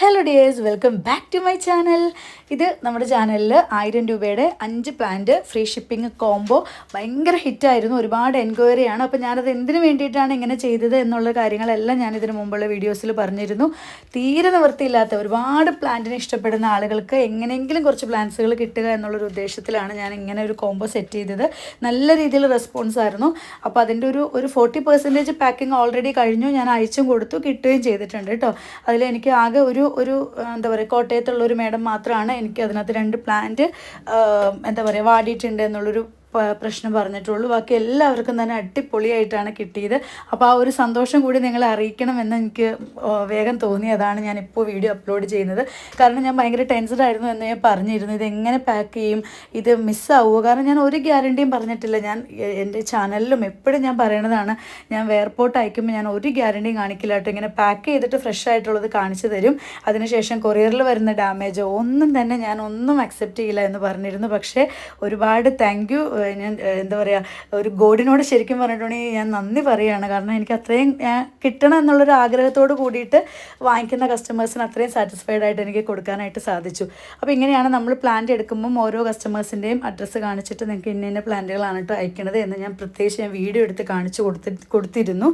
Hello dears, welcome back to my channel. ഇത് നമ്മുടെ ചാനലിൽ 1000 രൂപയുടെ 5 പ്ലാന്റ് ഫ്രീ ഷിപ്പിംഗ് കോംബോ ഭയങ്കര ഹിറ്റായിരുന്നു. ഒരുപാട് എൻക്വയറിയാണ്. അപ്പോൾ ഞാനത് എന്തിനു വേണ്ടിയിട്ടാണ് ഇങ്ങനെ ചെയ്തത് എന്നുള്ള കാര്യങ്ങളെല്ലാം ഞാൻ ഇതിന് മുമ്പുള്ള വീഡിയോസിൽ പറഞ്ഞിരുന്നു. തീരെ നിവൃത്തിയില്ലാത്ത ഒരുപാട് പ്ലാന്റിനെ ഇഷ്ടപ്പെടുന്ന ആളുകൾക്ക് എങ്ങനെയെങ്കിലും കുറച്ച് പ്ലാന്റ്സുകൾ കിട്ടുക എന്നുള്ളൊരു ഉദ്ദേശത്തിലാണ് ഞാൻ ഇങ്ങനെ ഒരു കോംബോ സെറ്റ് ചെയ്തത്. നല്ല രീതിയിൽ റെസ്പോൺസ് ആയിരുന്നു. അപ്പോൾ അതിൻ്റെ ഒരു 40% പാക്കിംഗ് ഓൾറെഡി കഴിഞ്ഞു. ഞാൻ അയച്ചും കൊടുത്തു, കിട്ടുകയും ചെയ്തിട്ടുണ്ട് കേട്ടോ. അതിലെനിക്ക് ആകെ ഒരു എന്താ പറയുക, കോട്ടയത്തുള്ളൊരു മേഡം മാത്രമാണ് എനിക്ക് അതിനകത്ത് 2 പ്ലാന്റ് എന്താ പറയുക വാടിയിട്ടുണ്ട് എന്നുള്ളൊരു പ്രശ്നം പറഞ്ഞിട്ടുള്ളൂ. ബാക്കി എല്ലാവർക്കും തന്നെ അടിപൊളിയായിട്ടാണ് കിട്ടിയത്. അപ്പോൾ ആ ഒരു സന്തോഷം കൂടി നിങ്ങളെ അറിയിക്കണമെന്ന് എനിക്ക് വേഗം തോന്നി. അതാണ് ഞാനിപ്പോൾ വീഡിയോ അപ്ലോഡ് ചെയ്യുന്നത്. കാരണം ഞാൻ ഭയങ്കര ടെൻസ്ഡ് ആയിരുന്നു എന്ന് ഞാൻ പറഞ്ഞിരുന്നു. ഇതെങ്ങനെ പാക്ക് ചെയ്യും, ഇത് മിസ്സാവുമോ? കാരണം ഞാൻ ഒരു ഗ്യാരണ്ടിയും പറഞ്ഞിട്ടില്ല. ഞാൻ എൻ്റെ ചാനലിലും എപ്പോഴും ഞാൻ പറയണതാണ്, ഞാൻ എയർപോർട്ട് അയക്കുമ്പോൾ ഞാൻ ഒരു ഗ്യാരണ്ടിയും കാണിക്കില്ല കേട്ടോ. ഇങ്ങനെ പാക്ക് ചെയ്തിട്ട് ഫ്രഷ് ആയിട്ടുള്ളത് കാണിച്ചു തരും. അതിനുശേഷം കൊറിയറിൽ വരുന്ന ഡാമേജോ ഒന്നും തന്നെ ഞാൻ ഒന്നും അക്സെപ്റ്റ് ചെയ്യില്ല എന്ന് പറഞ്ഞിരുന്നു. പക്ഷേ ഒരുപാട് താങ്ക് യു. ഞാൻ എന്താ പറയുക, ഒരു ഗോഡിനോട് ശരിക്കും പറഞ്ഞിട്ടുണ്ടെങ്കിൽ ഞാൻ നന്ദി പറയുകയാണ്. കാരണം എനിക്ക് അത്രയും കിട്ടണം എന്നുള്ളൊരു ആഗ്രഹത്തോട് കൂടിയിട്ട് വാങ്ങിക്കുന്ന കസ്റ്റമേഴ്സിന് അത്രയും സാറ്റിസ്ഫൈഡ് ആയിട്ട് എനിക്ക് കൊടുക്കാനായിട്ട് സാധിച്ചു. അപ്പോൾ ഇങ്ങനെയാണ് നമ്മൾ പ്ലാന്റ് എടുക്കുമ്പം ഓരോ കസ്റ്റമേഴ്സിൻ്റെയും അഡ്രസ്സ് കാണിച്ചിട്ട് നിങ്ങൾക്ക് ഇന്ന പ്ലാന്റുകളാണ് കേട്ടോ അയക്കണത് എന്ന് ഞാൻ പ്രത്യേകിച്ച് ഞാൻ വീഡിയോ എടുത്ത് കാണിച്ചു കൊടുത്തിരുന്നു.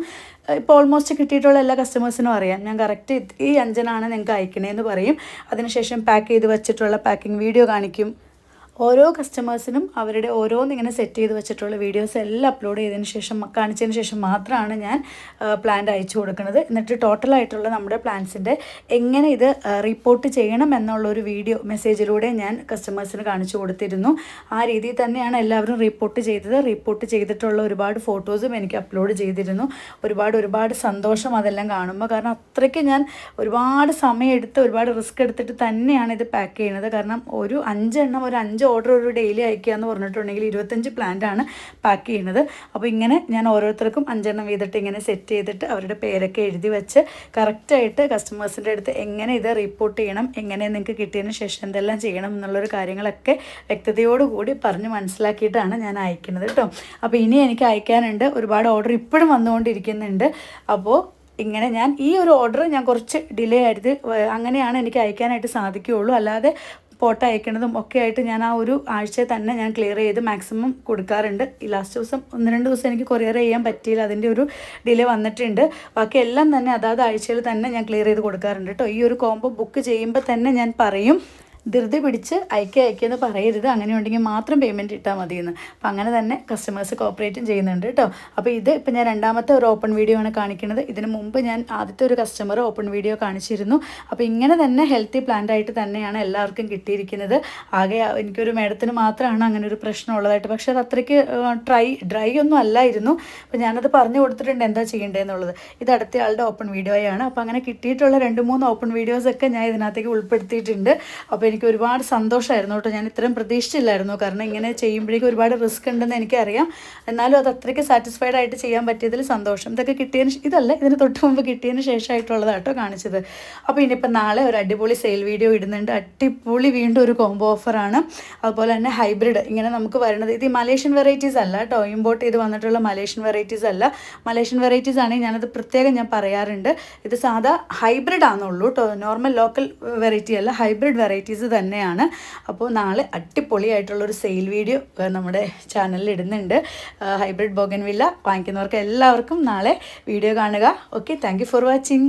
ഇപ്പോൾ ഓൾമോസ്റ്റ് കിട്ടിയിട്ടുള്ള എല്ലാ കസ്റ്റമേഴ്സിനും അറിയാം. ഞാൻ കറക്റ്റ് ഈ 5 നിങ്ങൾക്ക് അയക്കണേന്ന് പറയും. അതിനുശേഷം പാക്ക് ചെയ്ത് വെച്ചിട്ടുള്ള പാക്കിംഗ് വീഡിയോ കാണിക്കും. ഓരോ കസ്റ്റമേഴ്സിനും അവരുടെ ഓരോന്നിങ്ങനെ സെറ്റ് ചെയ്ത് വെച്ചിട്ടുള്ള വീഡിയോസ് എല്ലാം അപ്ലോഡ് ചെയ്തതിന് ശേഷം കാണിച്ചതിന് ശേഷം മാത്രമാണ് ഞാൻ പ്ലാന്റ് അയച്ചു കൊടുക്കുന്നത്. എന്നിട്ട് ടോട്ടലായിട്ടുള്ള നമ്മുടെ പ്ലാന്റ്സിൻ്റെ എങ്ങനെ ഇത് റിപ്പോർട്ട് ചെയ്യണം എന്നുള്ളൊരു വീഡിയോ മെസ്സേജിലൂടെ ഞാൻ കസ്റ്റമേഴ്സിന് കാണിച്ചു കൊടുത്തിരുന്നു. ആ രീതിയിൽ തന്നെയാണ് എല്ലാവരും റിപ്പോർട്ട് ചെയ്തത്. റിപ്പോർട്ട് ചെയ്തിട്ടുള്ള ഒരുപാട് ഫോട്ടോസും എനിക്ക് അപ്ലോഡ് ചെയ്തിരുന്നു. ഒരുപാട് സന്തോഷം അതെല്ലാം കാണുമ്പോൾ. കാരണം അത്രയ്ക്ക് ഞാൻ ഒരുപാട് സമയമെടുത്ത് ഒരുപാട് റിസ്ക് എടുത്തിട്ട് തന്നെയാണ് ഇത് പാക്ക് ചെയ്യുന്നത്. കാരണം ഒരു 5 ഓർഡർ ഒരു ഡെയിലി അയക്കുക എന്ന് പറഞ്ഞിട്ടുണ്ടെങ്കിൽ 25 പ്ലാന്റാണ് പാക്ക് ചെയ്യുന്നത്. അപ്പോൾ ഇങ്ങനെ ഞാൻ ഓരോരുത്തർക്കും 5 വീതിട്ട് ഇങ്ങനെ സെറ്റ് ചെയ്തിട്ട് അവരുടെ പേരൊക്കെ എഴുതി വെച്ച് കറക്റ്റായിട്ട് കസ്റ്റമേഴ്സിൻ്റെ അടുത്ത് എങ്ങനെ ഇത് റിപ്പോർട്ട് ചെയ്യണം, എങ്ങനെ നിങ്ങൾക്ക് കിട്ടിയതിന് ശേഷം എന്തെല്ലാം ചെയ്യണം എന്നുള്ളൊരു കാര്യങ്ങളൊക്കെ വ്യക്തതയോടുകൂടി പറഞ്ഞ് മനസ്സിലാക്കിയിട്ടാണ് ഞാൻ അയക്കുന്നത് കേട്ടോ. അപ്പോൾ ഇനി എനിക്ക് അയക്കാനുണ്ട്. ഒരുപാട് ഓർഡർ ഇപ്പോഴും വന്നുകൊണ്ടിരിക്കുന്നുണ്ട്. അപ്പോൾ ഇങ്ങനെ ഞാൻ ഈ ഒരു ഓർഡർ ഞാൻ കുറച്ച് ഡിലേ ആയത്, അങ്ങനെയാണ് എനിക്ക് അയക്കാനായിട്ട് സാധിക്കുകയുള്ളൂ. അല്ലാതെ ഫോട്ടോ അയക്കണതും ഒക്കെ ആയിട്ട് ഞാൻ ആ ഒരു ആഴ്ച തന്നെ ഞാൻ ക്ലിയർ ചെയ്ത് മാക്സിമം കൊടുക്കാറുണ്ട്. ഈ ലാസ്റ്റ് ദിവസം 1-2 ദിവസം എനിക്ക് കൊറിയർ ചെയ്യാൻ പറ്റിയില്ല, അതിൻ്റെ ഒരു ഡിലേ വന്നിട്ടുണ്ട്. ബാക്കി എല്ലാം തന്നെ അതാത് ആഴ്ചയിൽ തന്നെ ഞാൻ ക്ലിയർ ചെയ്ത് കൊടുക്കാറുണ്ട് കേട്ടോ. ഈ ഒരു കോംബോ ബുക്ക് ചെയ്യുമ്പോൾ തന്നെ ഞാൻ പറയും, ധൃതി പിടിച്ച് അയക്കുകയെന്ന് പറയരുത്, അങ്ങനെ ഉണ്ടെങ്കിൽ മാത്രം പേയ്മെൻറ്റ് ഇട്ടാൽ മതിയെന്ന്. അപ്പോൾ അങ്ങനെ തന്നെ കസ്റ്റമേഴ്സ് കോപ്പറേറ്റും ചെയ്യുന്നുണ്ട് കേട്ടോ. അപ്പോൾ ഇപ്പോൾ ഞാൻ രണ്ടാമത്തെ ഒരു ഓപ്പൺ വീഡിയോ ആണ് കാണിക്കുന്നത്. ഇതിന് മുമ്പ് ഞാൻ ആദ്യത്തെ ഒരു കസ്റ്റമർ ഓപ്പൺ വീഡിയോ കാണിച്ചിരുന്നു. അപ്പോൾ ഇങ്ങനെ തന്നെ ഹെൽത്തി പ്ലാന്റ് ആയിട്ട് തന്നെയാണ് എല്ലാവർക്കും കിട്ടിയിരിക്കുന്നത്. ആകെ എനിക്കൊരു മേഡത്തിന് മാത്രമാണ് അങ്ങനെ ഒരു പ്രശ്നം ഉള്ളതായിട്ട്. പക്ഷേ അത് അത്രയ്ക്ക് ഡ്രൈ ഒന്നും അല്ലായിരുന്നു. അപ്പോൾ ഞാനത് പറഞ്ഞു കൊടുത്തിട്ടുണ്ട് എന്താ ചെയ്യേണ്ടതെന്നുള്ളത്. ഇത് അടുത്ത ആളുടെ ഓപ്പൺ വീഡിയോയാണ്. അപ്പോൾ അങ്ങനെ കിട്ടിയിട്ടുള്ള 2-3 ഓപ്പൺ വീഡിയോസൊക്കെ ഞാൻ ഇതിനകത്തേക്ക് ഉൾപ്പെടുത്തിയിട്ടുണ്ട്. അപ്പോൾ എനിക്ക് ഒരുപാട് സന്തോഷമായിരുന്നു കേട്ടോ. ഞാൻ ഇത്രയും പ്രതീക്ഷിച്ചില്ലായിരുന്നു. കാരണം ഇങ്ങനെ ചെയ്യുമ്പോഴേക്കും ഒരുപാട് റിസ്ക് ഉണ്ടെന്ന് എനിക്കറിയാം. എന്നാലും അത് അത്രയ്ക്ക് സാറ്റിസ്ഫൈഡ് ആയിട്ട് ചെയ്യാൻ പറ്റിയതിൽ സന്തോഷം. ഇതൊക്കെ ഇതിന് തൊട്ട് മുമ്പ് കിട്ടിയതിന് ശേഷമായിട്ടുള്ളതാണ് കേട്ടോ കാണിച്ചത്. അപ്പോൾ ഇനിയിപ്പോൾ നാളെ ഒരു അടിപൊളി സെയിൽ വീഡിയോ ഇടുന്നുണ്ട്. അടിപൊളി വീണ്ടും ഒരു കോംബോ ഓഫറാണ്. അതുപോലെ തന്നെ ഹൈബ്രിഡ് ഇങ്ങനെ നമുക്ക് വരുന്നത്, ഇത് മലേഷ്യൻ വെറൈറ്റീസ് അല്ല കേട്ടോ, ഇമ്പോർട്ട് ചെയ്ത് വന്നിട്ടുള്ള മലേഷ്യൻ വെറൈറ്റീസ് അല്ല. മലേഷ്യൻ വെറൈറ്റീസ് ആണെങ്കിൽ ഞാനത് പ്രത്യേകം ഞാൻ പറയാറുണ്ട്. ഇത് സാധാ ഹൈബ്രിഡ് ആണെന്നുള്ളൂ കേട്ടോ, നോർമൽ ലോക്കൽ വെറൈറ്റി അല്ല, ഹൈബ്രിഡ് വെറൈറ്റീസ് തന്നെയാണ്. അപ്പോൾ നാളെ അടിപൊളിയായിട്ടുള്ളൊരു സെയിൽ വീഡിയോ നമ്മുടെ ചാനലിൽ ഇടുന്നുണ്ട്. ഹൈബ്രിഡ് ബോഗൻവില്ല വാങ്ങിക്കുന്നവർക്ക് എല്ലാവർക്കും നാളെ വീഡിയോ കാണുക. Okay, thank you for watching.